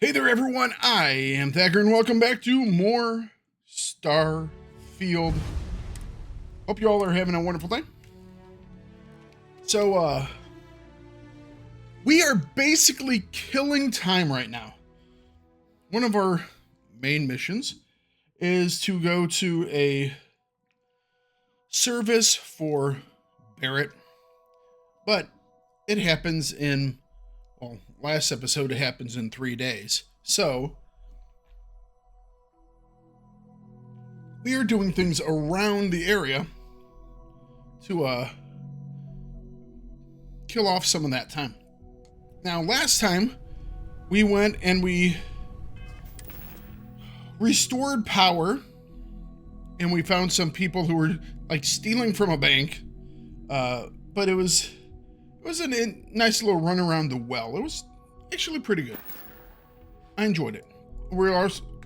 Hey there, everyone. I am Thakard, and welcome back to more Starfield. Hope you all are having a wonderful day. So, we are basically killing time right now. One of our main missions is to go to a service for Barrett, but it happens in, well, last episode it happens in 3 days. So, we are doing things around the area to kill off some of that time. Now, last time we went and we restored power, and we found some people who were like stealing from a bank. But it was a nice little run around the well. It was actually pretty good. I enjoyed it. We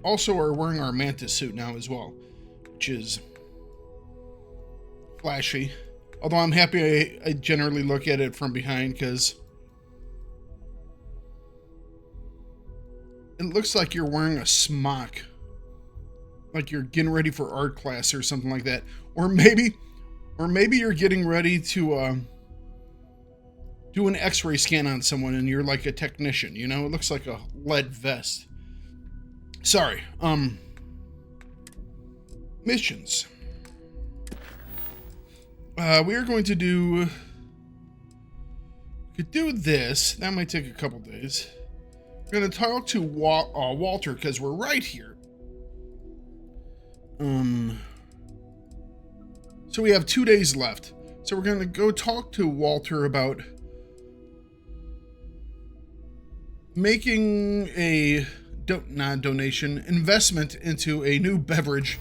also are wearing our mantis suit now as well, which is flashy. Although I'm happy I generally look at it from behind because it looks like you're wearing a smock. Like you're getting ready for art class or something like that. Or maybe you're getting ready to do an x-ray scan on someone and you're like a technician, you know? It looks like a lead vest. Sorry. Missions. We are going to do... Could do this. That might take a couple days. We're going to talk to Walter because we're right here. So we have 2 days left. So we're going to go talk to Walter about making a investment into a new beverage.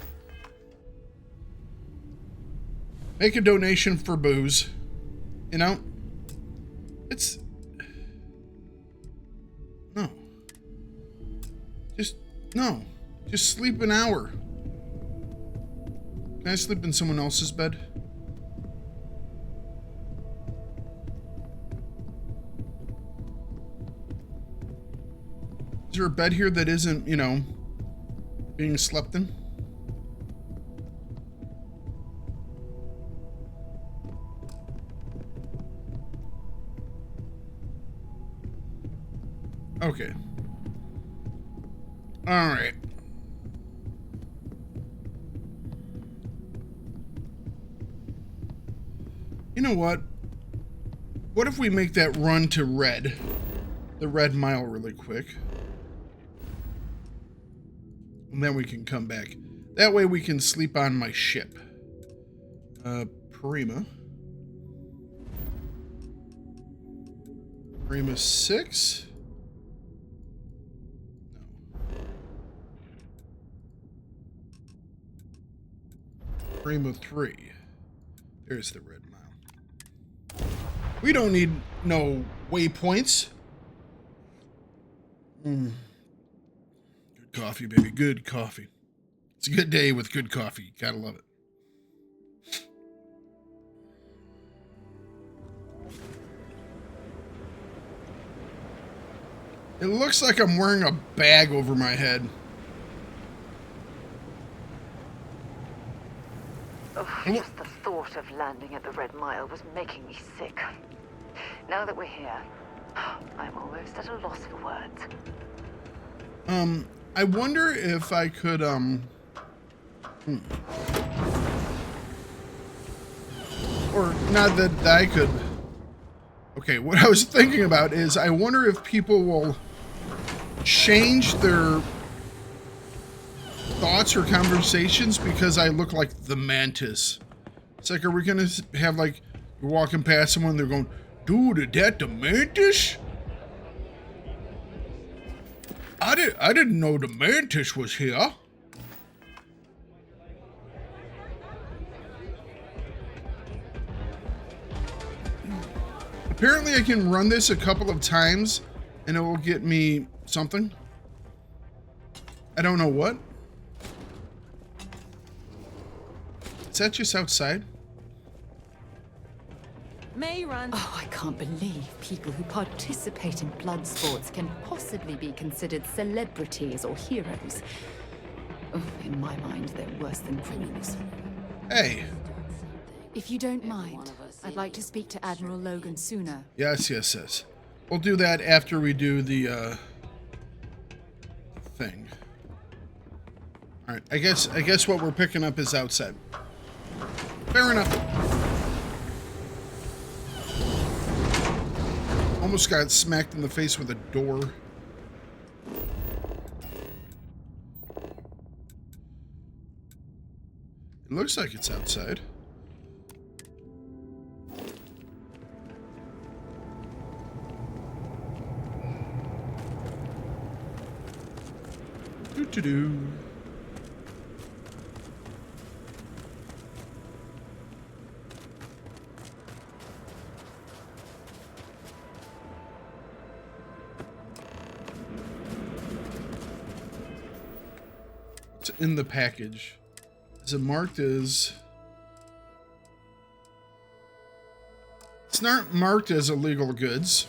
Make a donation for booze. You know? It's... No. Just sleep an hour. Can I sleep in someone else's bed? Is there a bed here that isn't, you know, being slept in? Okay. All right. You know what? What if we make that run to the Red Mile really quick? And then we can come back. That way we can sleep on my ship. Prima 6? No. Prima 3. There's the Red Mile. We don't need no waypoints. Good coffee, baby. Good coffee. It's a good day with good coffee. Gotta love it. It looks like I'm wearing a bag over my head. Just the thought of landing at the Red Mile was making me sick. Now that we're here, I'm almost at a loss for words. I wonder if I could, Or not that I could... Okay, what I was thinking about is I wonder if people will change their thoughts or conversations because I look like the Mantis. It's like, are we gonna have like, you're walking past someone, they're going, dude, is that the Mantis? I didn't know the Mantis was here. Apparently I can run this a couple of times and it will get me something. I don't know what. Is that just outside? May run. Oh, I can't believe people who participate in blood sports can possibly be considered celebrities or heroes. Oh, in my mind, they're worse than criminals. Hey. If you don't mind, I'd like to speak to Admiral Logan sooner. Yes, yes, yes. We'll do that after we do the thing. All right. I guess what we're picking up is outside. Fair enough. Almost got smacked in the face with a door. It looks like it's outside. Doo-doo-doo. What's in the package? Is it marked as... It's not marked as illegal goods.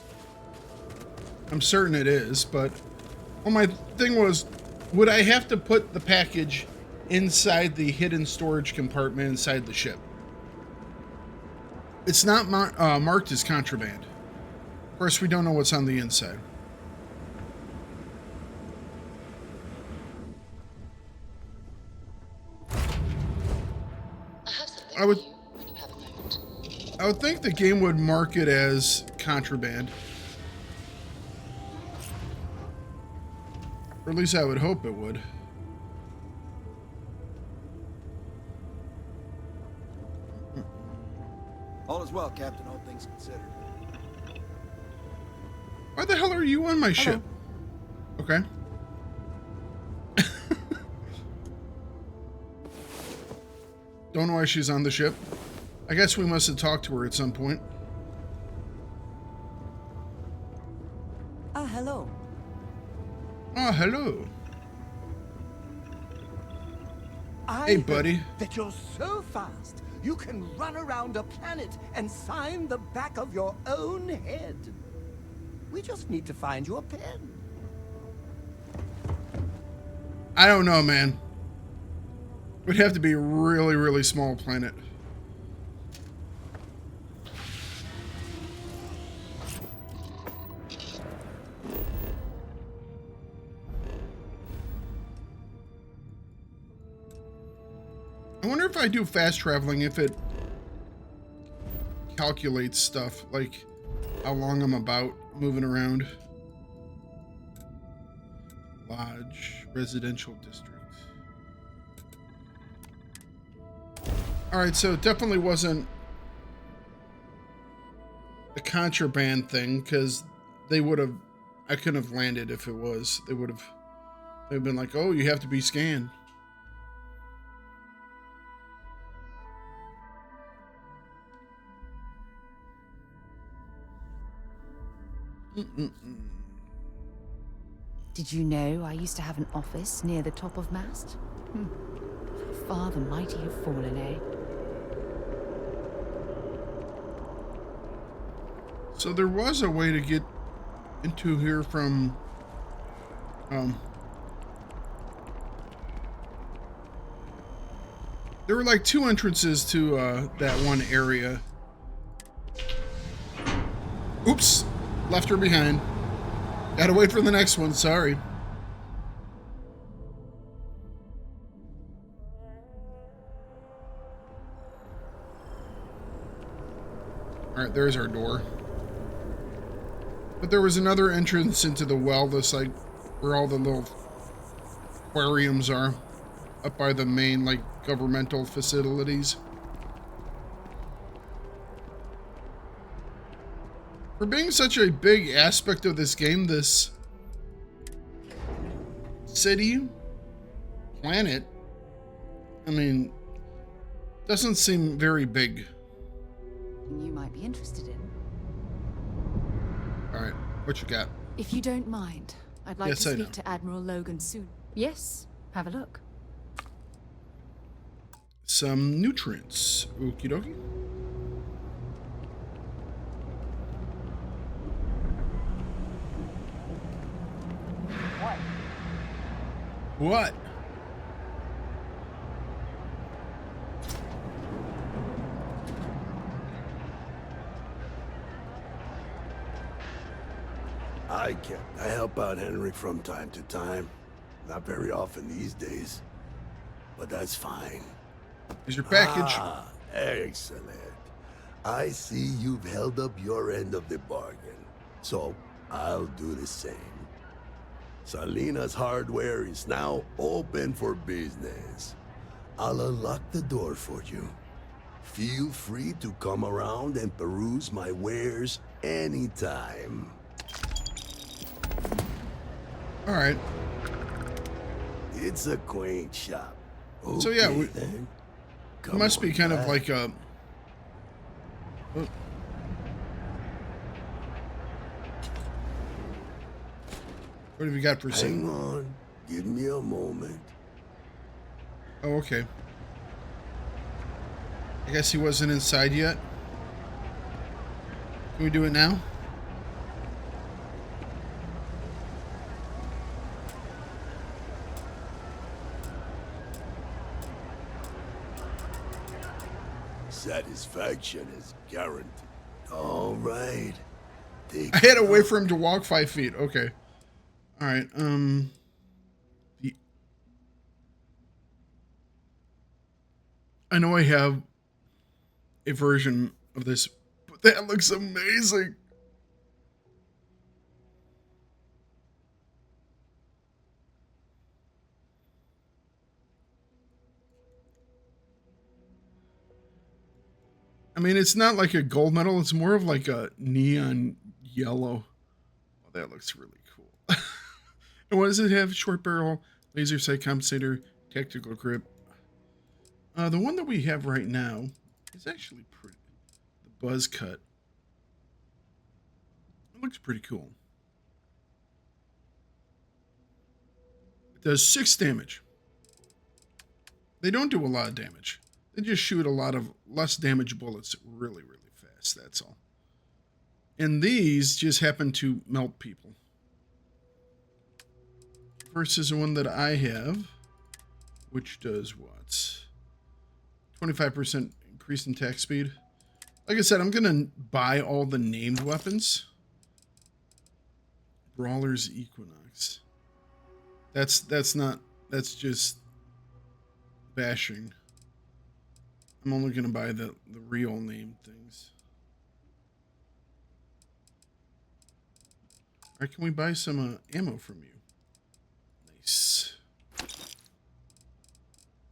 I'm certain it is, but... Well, my thing was, would I have to put the package inside the hidden storage compartment inside the ship? It's not marked as contraband. Of course, we don't know what's on the inside. I would think the game would mark it as contraband. Or at least I would hope it would. All is well, Captain, all things considered. Why the hell are you on my ship? Okay. Don't know why she's on the ship. I guess we must have talked to her at some point. Ah, hello. Oh, hello. I Hey, buddy. heard that you're so fast, you can run around a planet and sign the back of your own head. We just need to find you a pen. I don't know, man. It would have to be a really, really small planet. I wonder if I do fast traveling, if it calculates stuff, like how long I'm about moving around. Lodge, residential district. Alright, so it definitely wasn't a contraband thing, because they would have, I couldn't have landed if it was. They'd been like, oh, you have to be scanned. Did you know I used to have an office near the top of mast? How far the mighty have fallen, eh? So there was a way to get into here from, there were like two entrances to that one area. Oops, left her behind. Gotta wait for the next one, sorry. Alright, there's our door. But there was another entrance into the well, this like where all the little aquariums are, up by the main like governmental facilities. For being such a big aspect of this game, this city, planet, I mean, doesn't seem very big. You might be interested in. All right, what you got? If you don't mind, I'd like Yes, to I know. speak to Admiral Logan soon. Yes, have a look. Some nutrients. Okie dokie. What? I help out Henry from time to time. Not very often these days. But that's fine. Here's your package. Ah, excellent. I see you've held up your end of the bargain. So, I'll do the same. Salina's hardware is now open for business. I'll unlock the door for you. Feel free to come around and peruse my wares anytime. All right. It's a quaint shop. So yeah, Okay, we, then. it Come must be on kind of back. like a. Oh. What have you got for sale? Hang on. Give me a moment. Oh, okay. I guess he wasn't inside yet. Can we do it now? Satisfaction is guaranteed. All right. Take I had to it wait up. for him to walk 5 feet. Okay. All right. I know I have a version of this, but that looks amazing. I mean, it's not like a gold medal. It's more of like a neon yellow. Oh, that looks really cool. And what does it have? Short barrel, laser sight compensator, tactical grip. The one that we have right now is actually pretty. The buzz cut. It looks pretty cool. It does 6 damage. They don't do a lot of damage. They just shoot a lot of less damage bullets really, really fast. That's all. And these just happen to melt people. Versus the one that I have, which does what? 25% increase in attack speed. Like I said, I'm going to buy all the named weapons. Brawler's Equinox. That's just bashing. I'm only going to buy the real named things. All right, can we buy some ammo from you? Nice.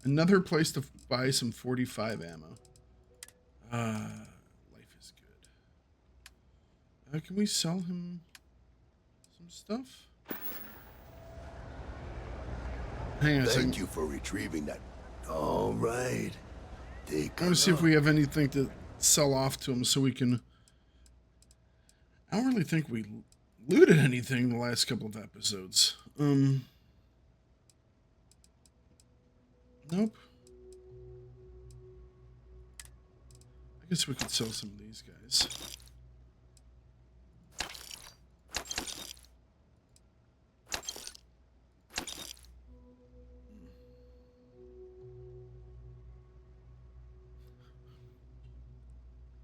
Another place to buy some 45 ammo. Life is good. Can we sell him some stuff? Hang on a second. Thank you for retrieving that. All right. Take I want to see if we have anything to sell off to him so we can... I don't really think we looted anything the last couple of episodes. Nope. I guess we could sell some of these guys.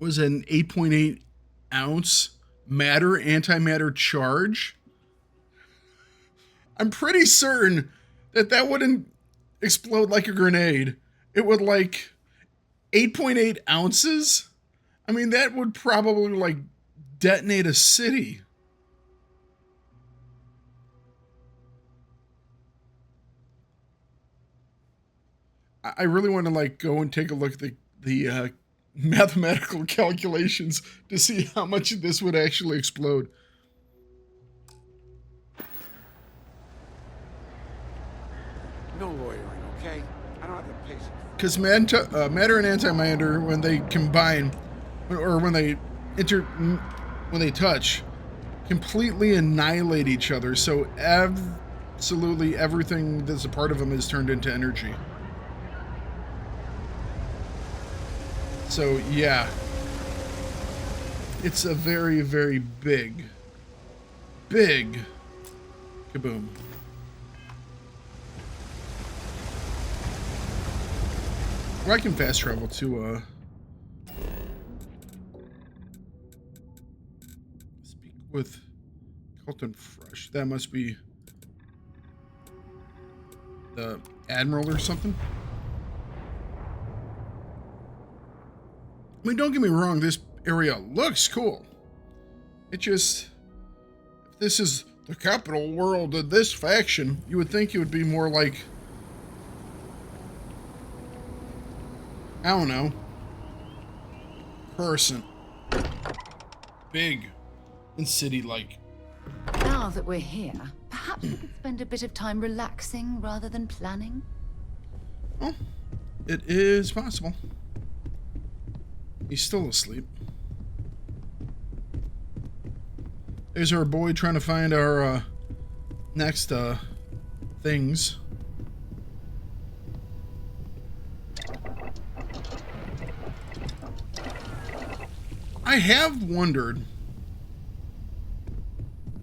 Was it an 8.8 ounce matter antimatter charge? I'm pretty certain that wouldn't explode like a grenade. It would like 8.8 ounces. I mean, that would probably like detonate a city. I really want to like go and take a look at the mathematical calculations to see how much this would actually explode. No lawyering, okay? I don't have the patience. Because matter and antimatter, when they combine, or when they touch, completely annihilate each other. So absolutely everything that's a part of them is turned into energy. So yeah, it's a very, very big kaboom. Well, I can fast travel to, speak with Colton Fresh. That must be the Admiral or something. I mean, don't get me wrong, this area looks cool. It just, if this is the capital world of this faction, you would think it would be more like, I don't know, Coruscant. Big and city-like. Now that we're here, perhaps we could spend a bit of time relaxing rather than planning? Well, it is possible. He's still asleep. There's our boy trying to find our next things. I have wondered,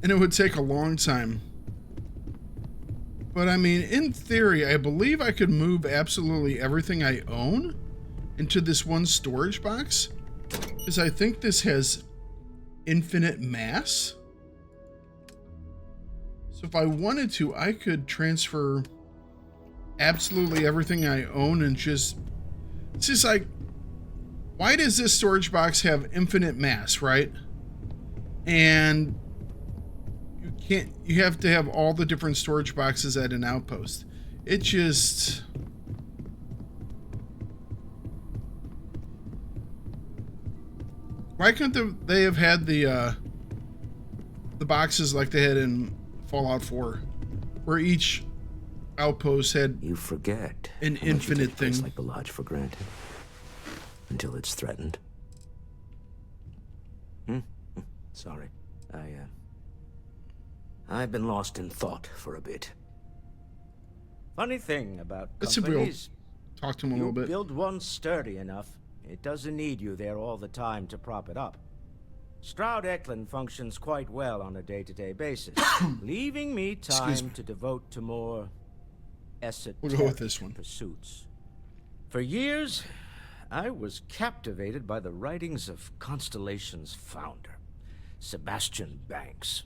and it would take a long time, but I mean, in theory, I believe I could move absolutely everything I own into this one storage box, because I think this has infinite mass. So if I wanted to, I could transfer absolutely everything I own and just, it's just like, why does this storage box have infinite mass, right? And you have to have all the different storage boxes at an outpost. It just, why couldn't they have had the boxes like they had in Fallout 4, where each outpost had You forget an how much you infinite take a place thing. like the Lodge for granted until it's threatened. Sorry, I've been lost in thought for a bit. Funny thing about Let's see if we'll companies, talk to him a you little bit. build one sturdy enough, it doesn't need you there all the time to prop it up. Stroud Eklund functions quite well on a day-to-day basis, leaving me Excuse time me. to devote to more esoteric We'll go with this one. pursuits. For years, I was captivated by the writings of Constellation's founder, Sebastian Banks.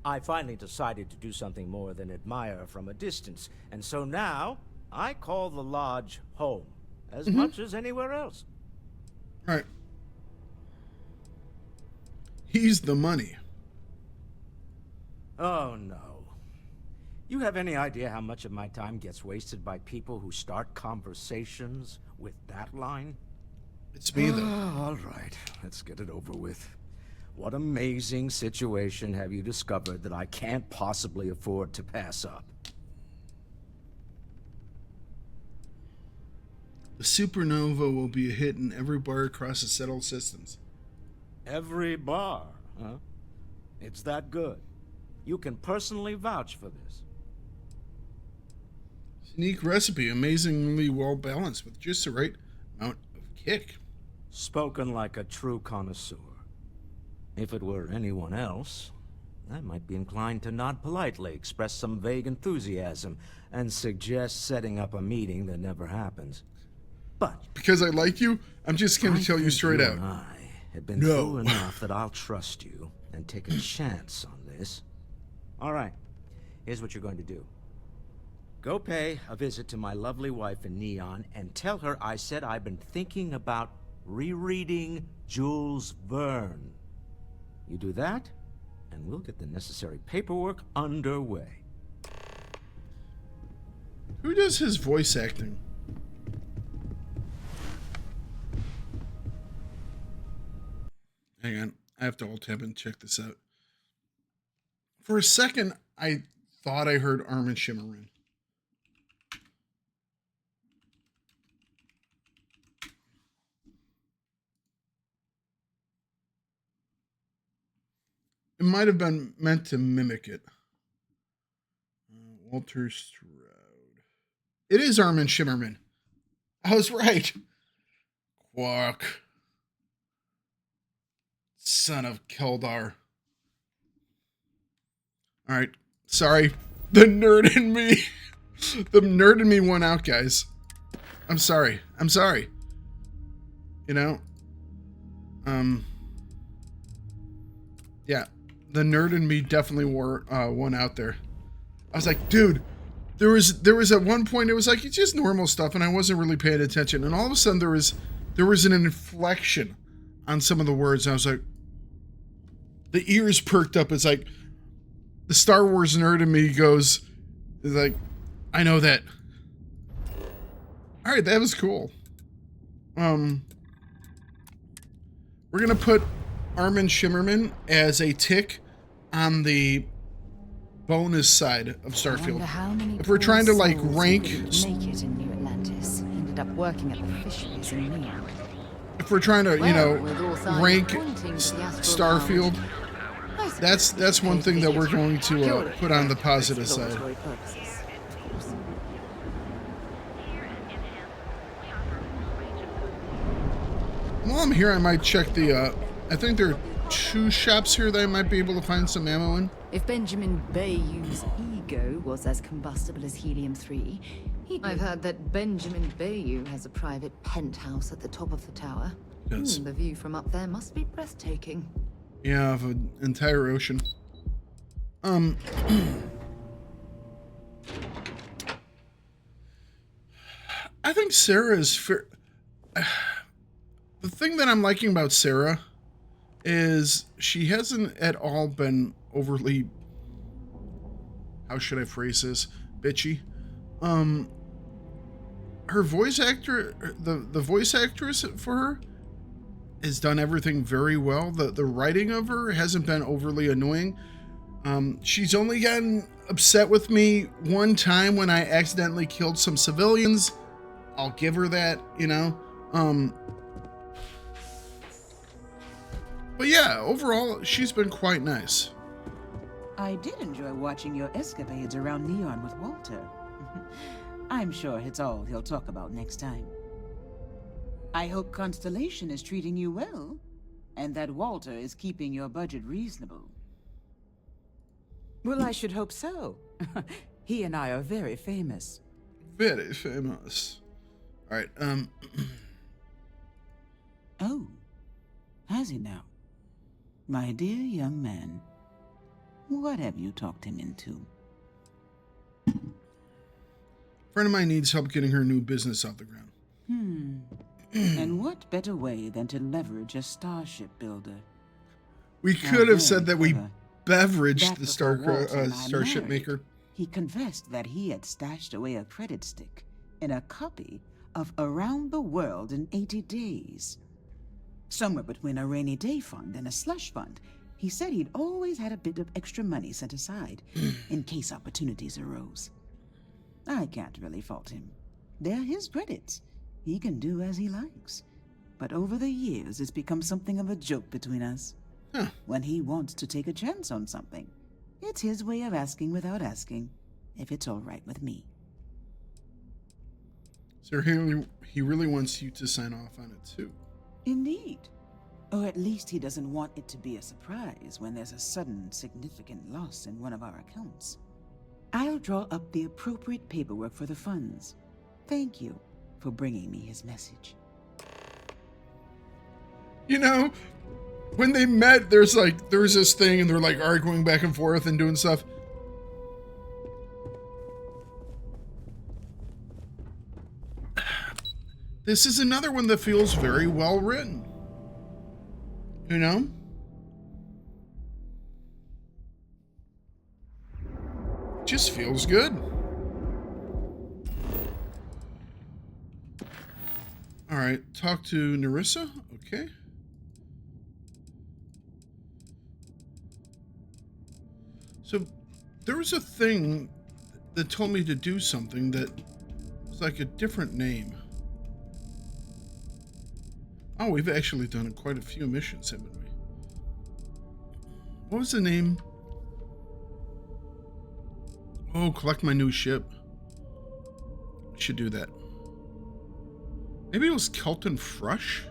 I finally decided to do something more than admire from a distance, and so now I call the Lodge home, as much as anywhere else. Right. He's the money. Oh no. You have any idea how much of my time gets wasted by people who start conversations with that line? It's me, though. All right, let's get it over with. What amazing situation have you discovered that I can't possibly afford to pass up? The supernova will be a hit in every bar across the settled systems. Every bar, huh? It's that good. You can personally vouch for this. Unique recipe, amazingly well balanced with just the right amount of kick. Spoken like a true connoisseur. If it were anyone else, I might be inclined to nod politely, express some vague enthusiasm, and suggest setting up a meeting that never happens. But Because I like you, I'm just going to tell you think straight out. and I have been No. fool enough that I'll trust you and take a chance on this. All right, here's what you're going to do. Go pay a visit to my lovely wife in Neon and tell her I said I've been thinking about rereading Jules Verne. You do that, and we'll get the necessary paperwork underway. Who does his voice acting? Hang on. I have to alt-tab and check this out. For a second, I thought I heard Armin Shimmerin. It might have been meant to mimic it. Walter Stroud. It is Armin Shimmerman. I was right. Quark. Son of Keldar. Alright. Sorry. The nerd in me. The nerd in me won out, guys. I'm sorry. I'm sorry. You know? Yeah. The nerd in me definitely won out there. I was like, dude, there was at one point, it was like, it's just normal stuff, and I wasn't really paying attention. And all of a sudden, there was an inflection on some of the words, and I was like, the ears perked up. It's like, the Star Wars nerd in me goes, is like, I know that. All right, that was cool. We're gonna put Armin Shimmerman as a tick on the bonus side of Starfield. If we're trying to like rank, make it in New Atlantis, ended up working at the fisheries in Neon. If we're trying to, you know, rank Starfield, that's one thing that we're going to put on the positive side. While I'm here, I might check the, I think there are 2 shops here that I might be able to find some ammo in. If Benjamin Bayou's ego was as combustible as helium-3, I've heard that Benjamin Bayou has a private penthouse at the top of the tower. Yes. The view from up there must be breathtaking. Yeah, of an entire ocean. I think Sarah is fair. The thing that I'm liking about Sarah is she hasn't at all been overly, how should I phrase this, bitchy. Her voice actor, the voice actress for her has done everything very well. The writing of her hasn't been overly annoying. She's only gotten upset with me one time when I accidentally killed some civilians. I'll give her that, you know. But yeah, overall, she's been quite nice. I did enjoy watching your escapades around Neon with Walter. I'm sure it's all he'll talk about next time. I hope Constellation is treating you well, and that Walter is keeping your budget reasonable. Well, I should hope so. He and I are very famous. Very famous. All right, Oh, has he now? My dear young man, what have you talked him into? A friend of mine needs help getting her new business off the ground. And what better way than to leverage a starship builder? We could have said that we beveraged the starship married, maker. He confessed that he had stashed away a credit stick in a copy of Around the World in 80 Days. Somewhere between a rainy day fund and a slush fund, he said he'd always had a bit of extra money set aside in case opportunities arose. I can't really fault him. They're his credits. He can do as he likes. But over the years, it's become something of a joke between us. Huh. When he wants to take a chance on something, it's his way of asking without asking if it's all right with me. So he really wants you to sign off on it too. Indeed. Or at least he doesn't want it to be a surprise when there's a sudden, significant loss in one of our accounts. I'll draw up the appropriate paperwork for the funds. Thank you for bringing me his message. You know, when they met, there was this thing and they're like arguing back and forth and doing stuff. This is another one that feels very well written. You know? Just feels good. All right, talk to Nerissa. Okay. So there was a thing that told me to do something that was like a different name. Oh, we've actually done quite a few missions, haven't we? What was the name? Oh, collect my new ship. I should do that. Maybe it was Kelton Frush?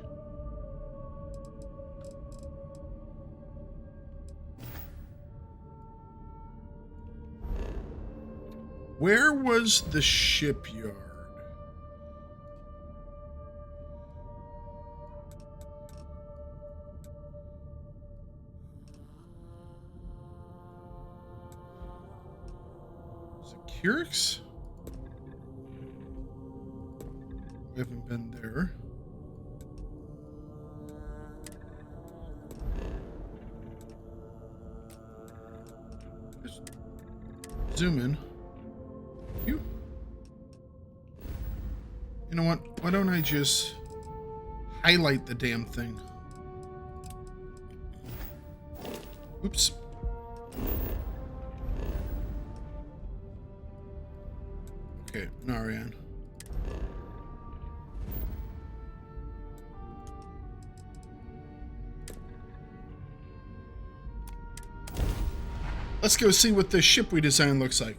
Where was the shipyard? Is it Kyrix? We haven't been there. Just zoom in. You know what? Why don't I just highlight the damn thing? Oops. Okay, Narian. Let's go see what the ship we designed looks like.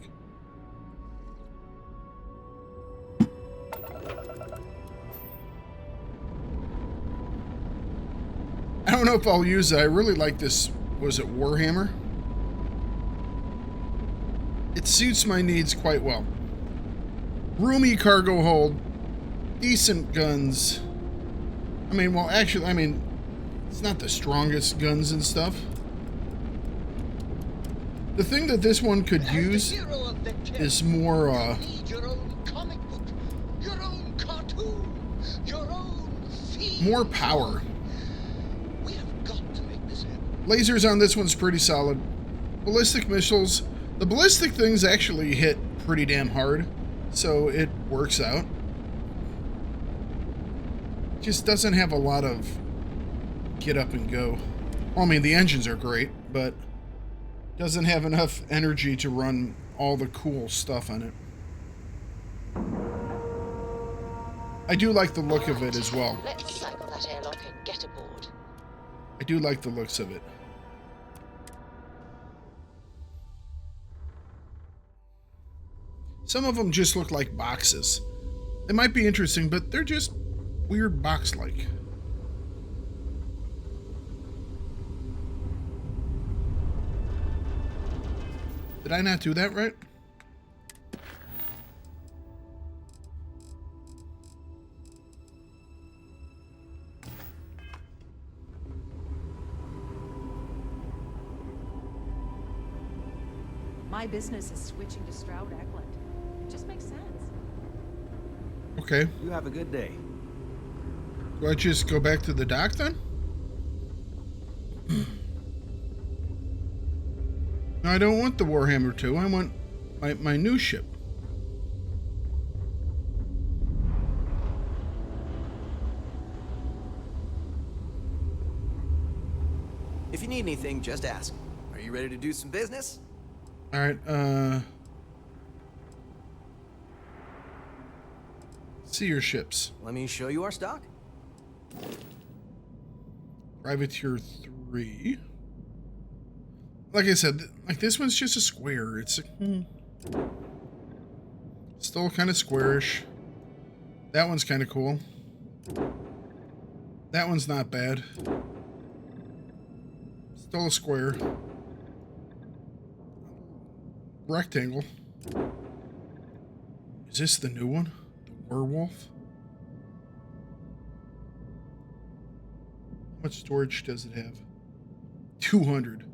I don't know if I'll use it. I really like this, was it Warhammer? It suits my needs quite well. Roomy cargo hold, decent guns. I mean, well, actually, I mean, it's not the strongest guns and stuff. The thing that this one could use is more, more power. Lasers on this one's pretty solid. Ballistic missiles. The ballistic things actually hit pretty damn hard, so it works out. Just doesn't have a lot of get up and go. Well, I mean, the engines are great, but doesn't have enough energy to run all the cool stuff on it. I do like the look of it as well. Let's cycle that airlock and get aboard. I do like the looks of it. Some of them just look like boxes. They might be interesting, but they're just weird box-like. Did I not do that right? My business is switching to Stroud Eklund. It just makes sense. Okay. You have a good day. Do I just go back to the dock then? No, I don't want the Warhammer 2. I want my new ship. If you need anything, just ask. Are you ready to do some business? All right, see your ships. Let me show you our stock. Privateer 3. Like I said, like this one's just a square. It's still kind of squarish. That one's kind of cool. That one's not bad. Still a square. Rectangle. Is this the new one? The werewolf? How much storage does it have? 200.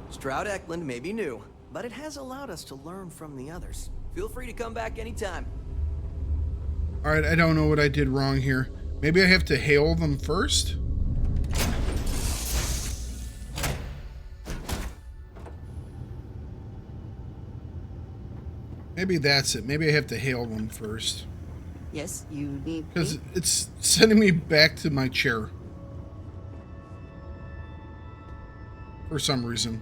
Stroud Eklund may be new, but it has allowed us to learn from the others. Feel free to come back anytime. Alright, I don't know what I did wrong here. Maybe I have to hail them first? Maybe that's it. Maybe I have to hail them first. Yes, you need Because it's sending me back to my chair. For some reason.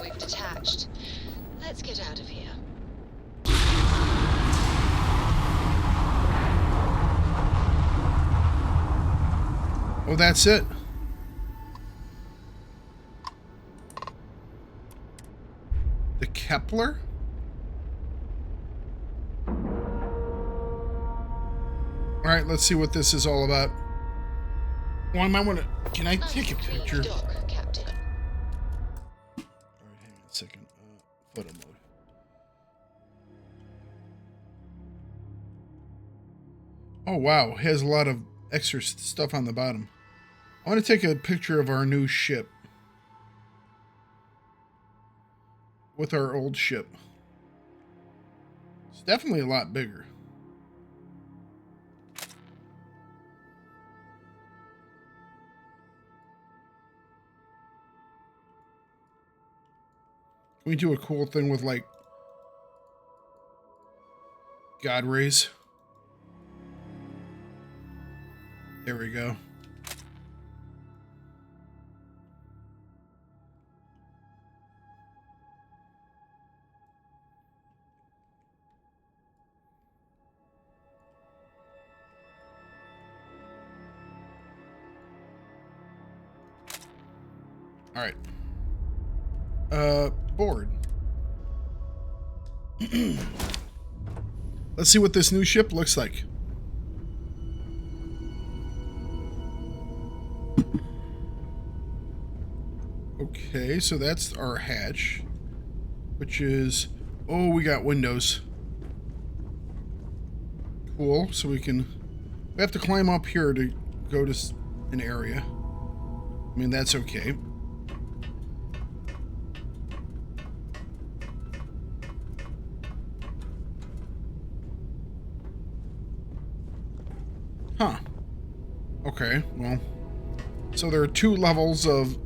We've detached. Let's get out of here. Oh, that's it. The Kepler? All right, let's see what this is all about. Well, I might want to. Can I take a picture? Dock, Captain. All right, hang on a second. Photo mode. Oh wow, it has a lot of extra stuff on the bottom. I want to take a picture of our new ship with our old ship. It's definitely a lot bigger. Can we do a cool thing with like God rays? There we go. All right. Board. Let's see what this new ship looks like. Okay, so that's our hatch, which is, oh, we got windows. Cool, so we have to climb up here to go to an area. I mean, that's okay. Huh. Okay, well, so there are 2 levels of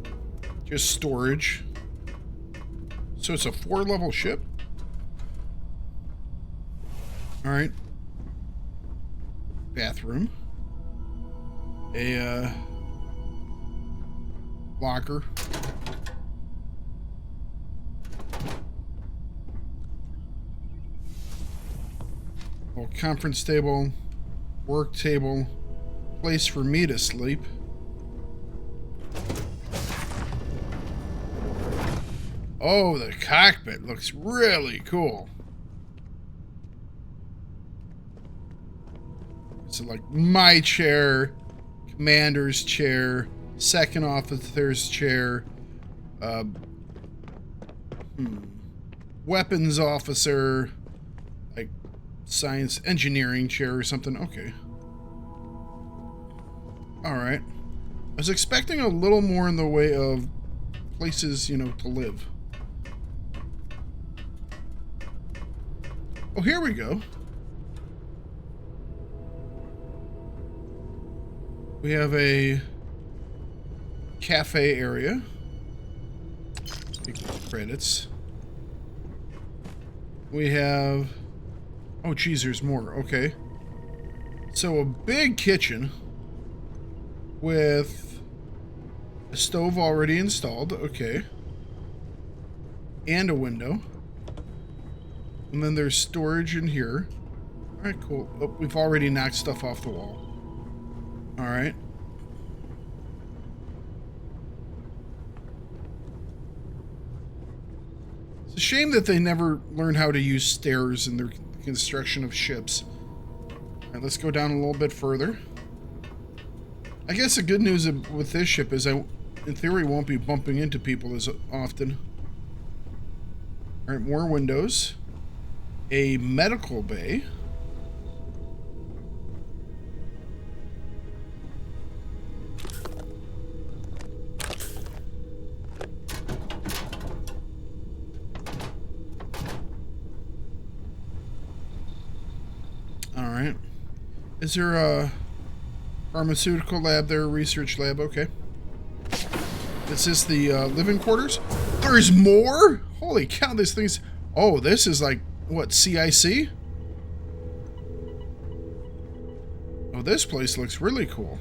just storage. So it's a 4-level ship? Alright. Bathroom. A, locker. Well, conference table. Work table. Place for me to sleep. Oh, the cockpit looks really cool. So like my chair, commander's chair, second officer's chair, weapons officer, like science engineering chair or something. Okay. All right. I was expecting a little more in the way of places, you know, to live. Oh, here we go. We have a cafe area. Credits. We have... Oh, geez, there's more. Okay. So a big kitchen with a stove already installed. Okay. And a window. And then there's storage in here. All right, cool. Oh, we've already knocked stuff off the wall. All right. It's a shame that they never learned how to use stairs in their construction of ships. All right, let's go down a little bit further. I guess the good news with this ship is I, in theory, won't be bumping into people as often. All right, more windows. A medical bay. All right. Is there a pharmaceutical lab there, research lab? Okay. Is this the living quarters? There's more? Holy cow, this thing's... Oh, this is like... What, CIC? Oh, this place looks really cool.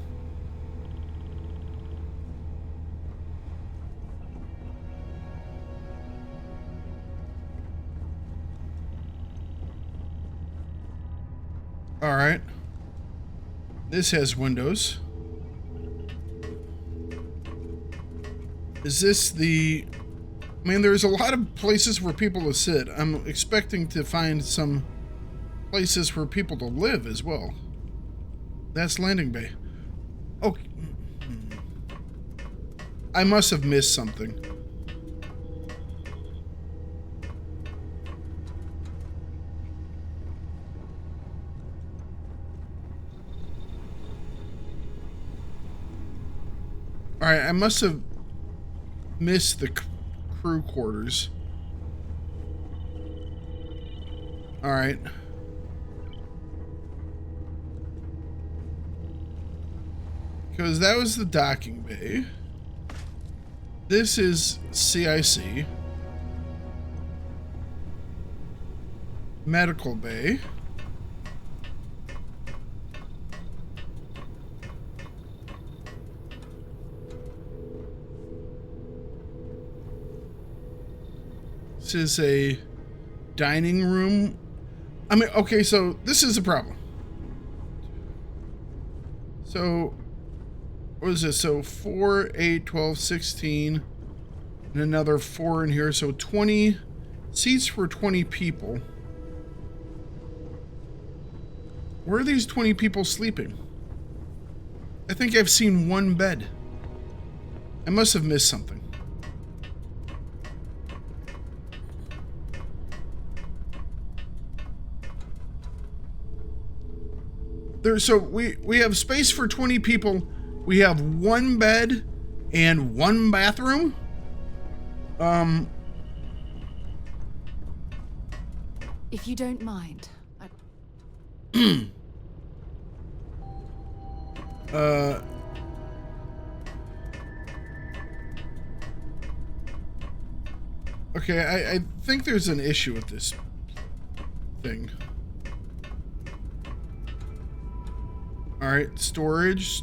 All right. This has windows. Is this the... I mean, there's a lot of places for people to sit. I'm expecting to find some places for people to live as well. That's landing bay. Oh. I must have missed something. Alright, I must have missed the crew quarters. Alright. Because that was the docking bay. This is CIC. Medical bay. This is a dining room. I mean, okay, so this is a problem. So, what is this? So 4, 8, 12, 16, and another 4 in here. So 20 seats for 20 people. Where are these 20 people sleeping? I think I've seen one bed. I must have missed something. So we have space for 20 people. We have one bed and one bathroom. If you don't mind, Okay, I think there's an issue with this thing. All right, storage.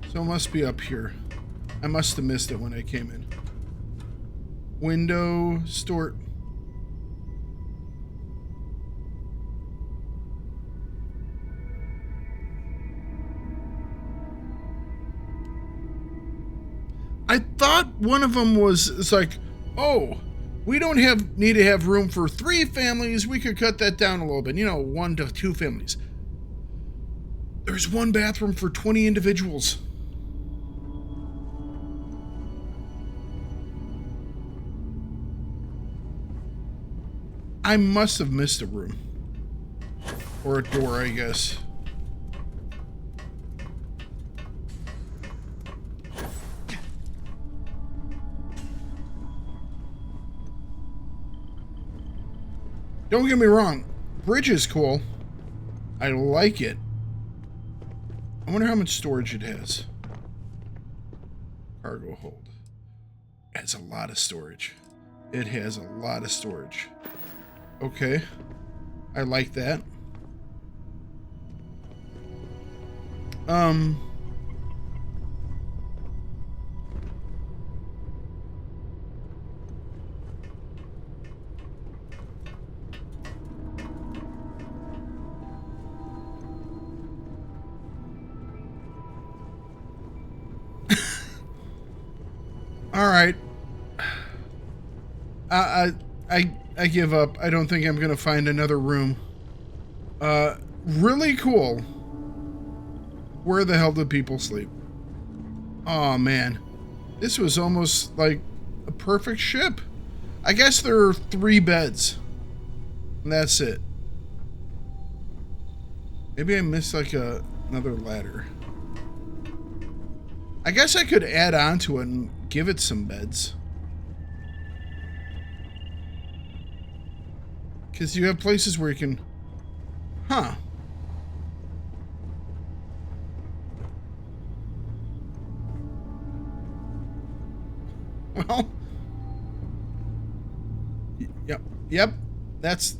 So it must be up here. I must have missed it when I came in. Window, store. I thought one of them was, it's like, oh, we don't need to have room for 3 families. We could cut that down a little bit. You know, 1 to 2 families. There's one bathroom for 20 individuals. I must have missed a room. Or a door, I guess. Don't get me wrong, bridge is cool. I like it. I wonder how much storage it has. Cargo hold. It has a lot of storage. It has a lot of storage. Okay. I like that. All right. I give up. I don't think I'm gonna find another room. Really cool. Where the hell do people sleep? Oh man, this was almost like a perfect ship. I guess there are 3 beds. And that's it. Maybe I missed like another ladder. I guess I could add on to it and give it some beds. Because you have places where you can... Huh. Well... Yep. This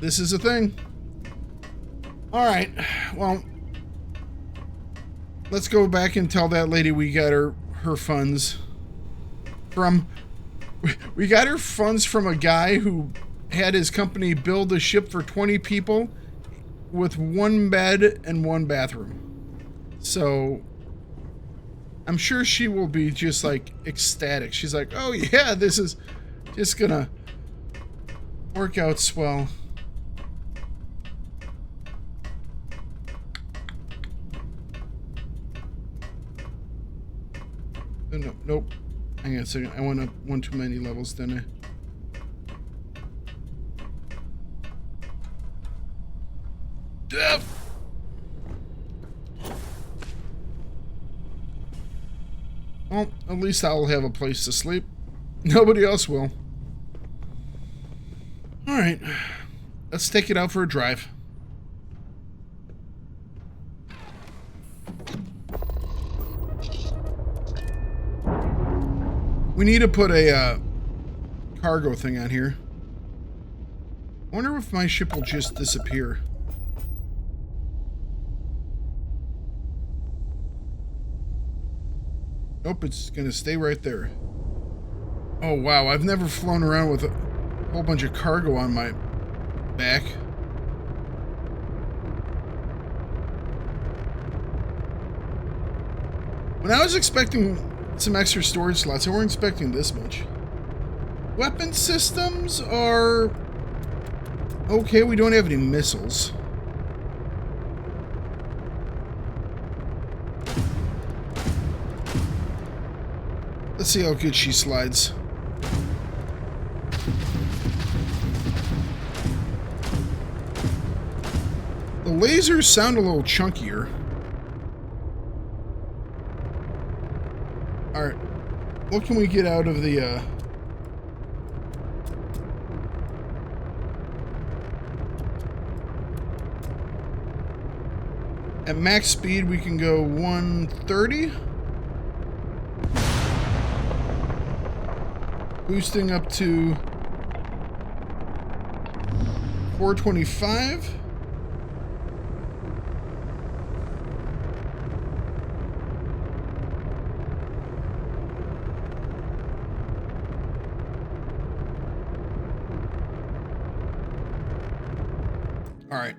is a thing. Alright. Well... Let's go back and tell that lady we got her funds from... We got her funds from a guy who had his company build a ship for 20 people with 1 bed and 1 bathroom. So I'm sure she will be just like ecstatic. She's like, oh yeah, this is just gonna work out swell. nope. Hang on a second. I went up one too many levels, didn't I? Yep. Well, at least I'll have a place to sleep. Nobody else will. Alright. Let's take it out for a drive. We need to put a cargo thing on here. I wonder if my ship will just disappear. Nope, it's gonna stay right there. Oh wow, I've never flown around with a whole bunch of cargo on my back. When I was expecting some extra storage slots, I weren't expecting this much. Weapon systems are okay. We don't have any missiles. Let's see how good she slides. The lasers sound a little chunkier. Alright. What can we get out of the, At max speed, we can go 130. Boosting up to 425. All right.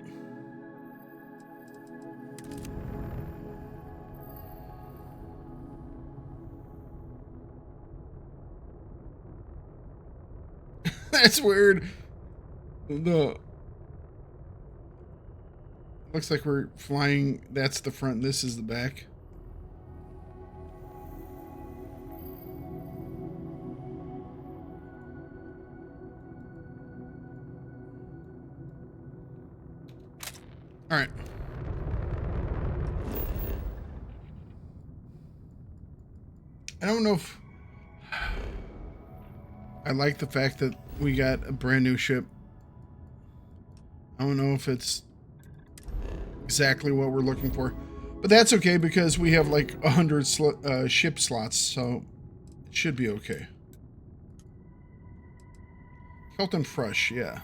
That's weird. Looks like we're flying. That's the front. This is the back. All right. I don't know if I like the fact that we got a brand new ship. I don't know if it's exactly what we're looking for, but that's okay because we have like 100 ship slots, so it should be okay. Kelton Fresh, yeah.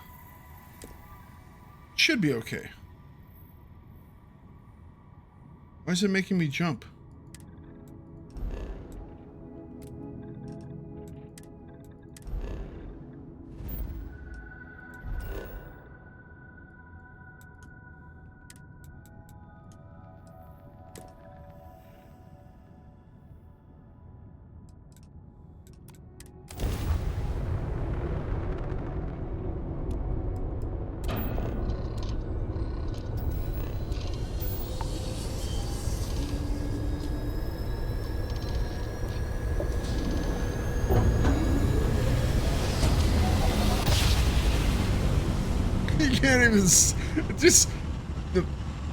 Should be okay. Why is it making me jump? Can't even just the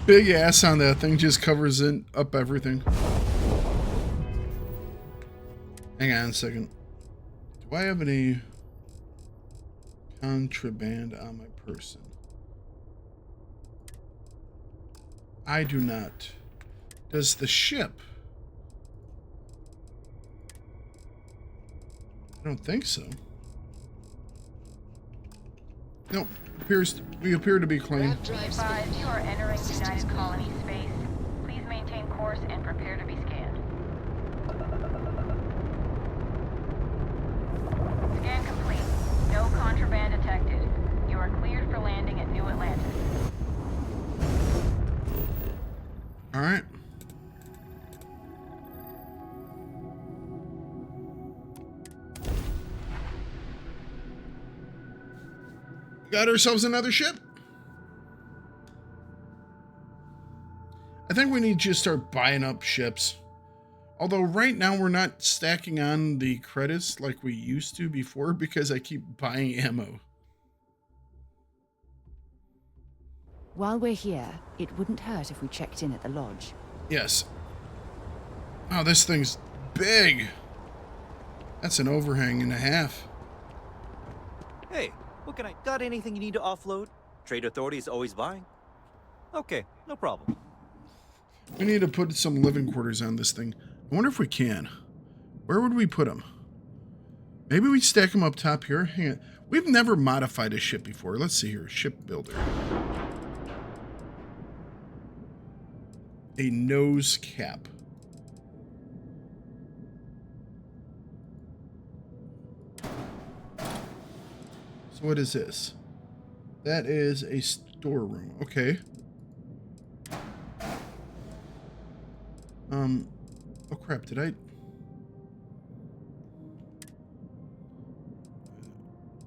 big ass on that thing just covers up everything. Hang on a second. Do I have any contraband on my person? I do not. Does the ship? I don't think so. No, we appear to be clean. Advise you are entering United Colony space. Please maintain course and prepare to be scanned. Scan complete. No contraband detected. You are cleared for landing at New Atlantis. All right. Got ourselves another ship. I think we need to just start buying up ships. Although right now we're not stacking on the credits like we used to before because I keep buying ammo. While we're here, it wouldn't hurt if we checked in at the lodge. Yes. Wow, this thing's big. That's an overhang and a half. Hey, what can I... Got anything you need to offload? Trade Authority is always buying. Okay, no problem. We need to put some living quarters on this thing. I wonder if we can. Where would we put them? Maybe we stack them up top here. Hang on. We've never modified a ship before. Let's see here. Ship builder. A nose cap. So what is this? That is a storeroom. Okay. Oh crap, did I?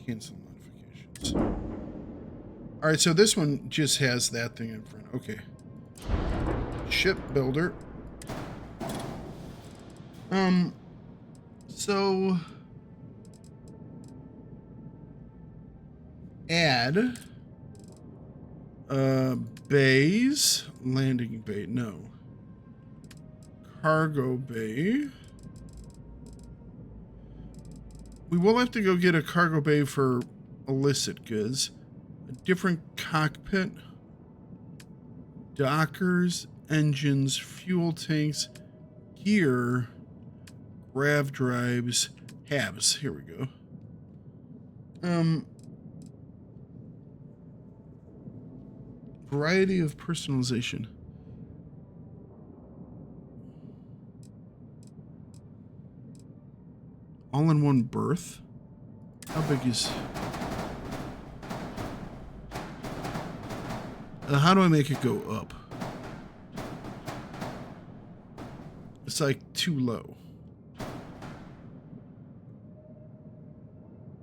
Cancel notifications. Alright, so this one just has that thing in front. Okay. Ship builder. So add bays, landing bay, no. Cargo bay. We will have to go get a cargo bay for illicit goods. A different cockpit. Dockers, engines, fuel tanks, gear, grav drives, halves. Here we go. Variety of personalization. All-in-one berth. How big is... how do I make it go up? It's like too low.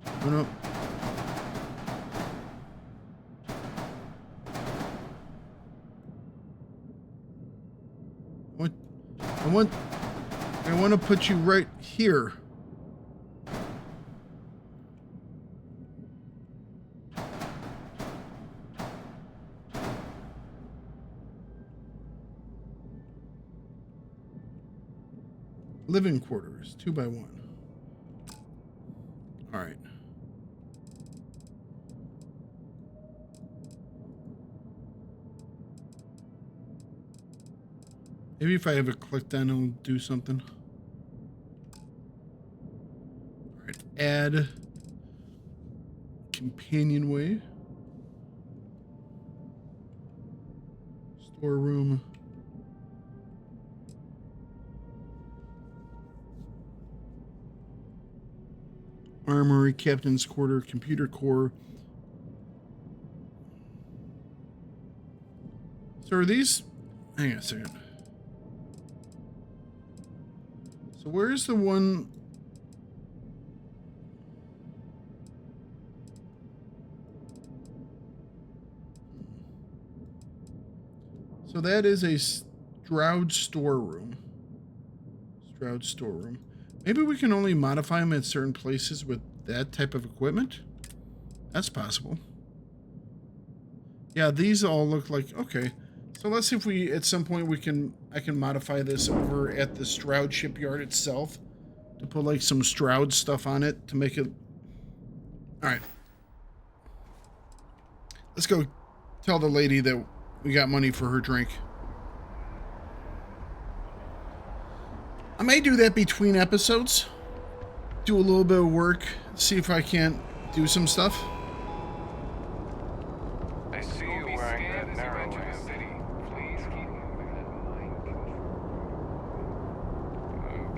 Oh, no. What? I want to put you right here. Living quarters, 2x1. All right. Maybe if I have it clicked on, it'll do something. All right, add companionway, storeroom. Armory, captain's quarter, computer core. So are these... Hang on a second. So where's the one... So that is a Stroud storeroom. Stroud storeroom. Maybe we can only modify them at certain places with that type of equipment? That's possible. Yeah, these all look like... Okay. So let's see if we, at some point, I can modify this over at the Stroud shipyard itself to put like some Stroud stuff on it to make it... Alright. Let's go tell the lady that we got money for her drink. I may do that between episodes. Do a little bit of work. See if I can't do some stuff. I see you wearing that narrow city. Please keep moving that mic.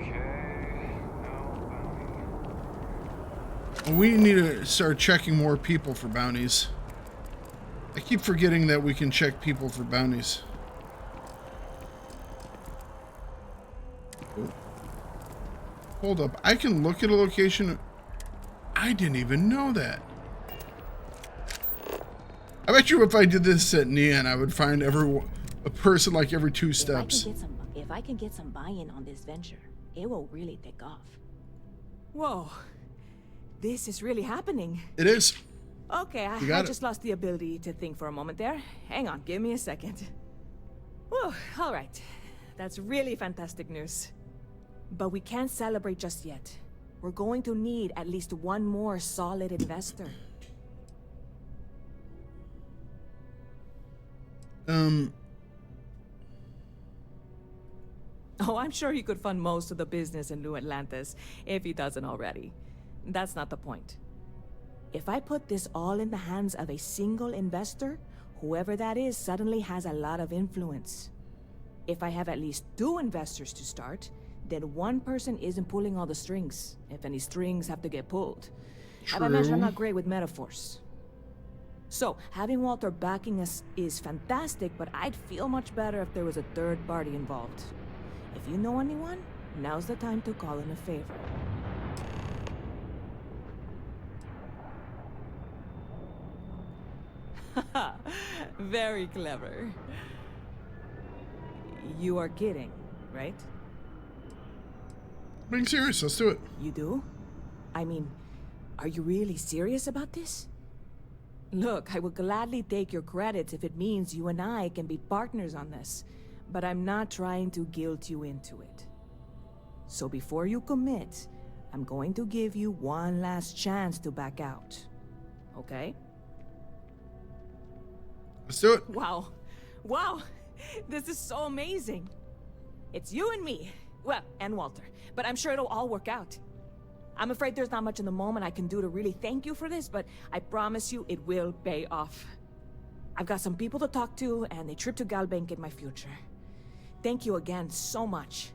Okay. No bounty. We need to start checking more people for bounties. I keep forgetting that we can check people for bounties. Oh. Hold up. I can look at a location. I didn't even know that. I bet you if I did this at Neon, I would find a person like every 2 steps. If I can get some If I can get some buy-in on this venture, it will really take off. Whoa. This is really happening. It is. Okay, I just lost the ability to think for a moment there. Hang on, give me a second. Whew, all right. That's really fantastic news. But we can't celebrate just yet. We're going to need at least one more solid investor. Oh, I'm sure he could fund most of the business in New Atlantis, if he doesn't already. That's not the point. If I put this all in the hands of a single investor, whoever that is suddenly has a lot of influence. If I have at least 2 investors to start, then one person isn't pulling all the strings, if any strings have to get pulled. As I mentioned, I'm not great with metaphors. So, having Walter backing us is fantastic, but I'd feel much better if there was a third party involved. If you know anyone, now's the time to call in a favor. Very clever. You are kidding, right? Being serious, let's do it. You do? I mean, are you really serious about this? Look, I will gladly take your credits if it means you and I can be partners on this, but I'm not trying to guilt you into it. So before you commit, I'm going to give you one last chance to back out. Okay? Let's do it. Wow. Wow. This is so amazing. It's you and me. Well, and Walter. But I'm sure it'll all work out. I'm afraid there's not much in the moment I can do to really thank you for this, but I promise you it will pay off. I've got some people to talk to, and a trip to Galbank in my future. Thank you again so much.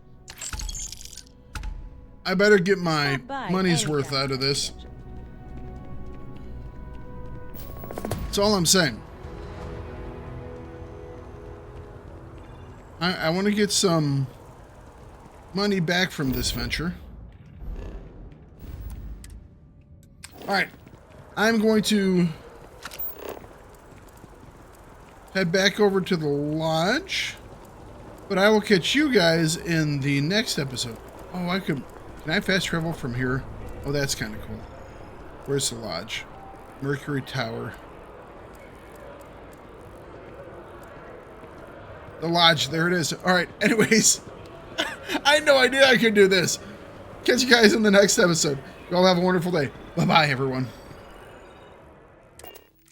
I better get my money's worth out of this. That's all I'm saying. I want to get some money back from this venture. Alright, I'm going to head back over to the lodge, but I will catch you guys in the next episode. Oh, can I fast travel from here? Oh, that's kind of cool. Where's the lodge? Mercury Tower. The lodge, there it is. Alright, anyways, I had no idea I could do this. Catch you guys in the next episode. You all have a wonderful day. Bye-bye, everyone.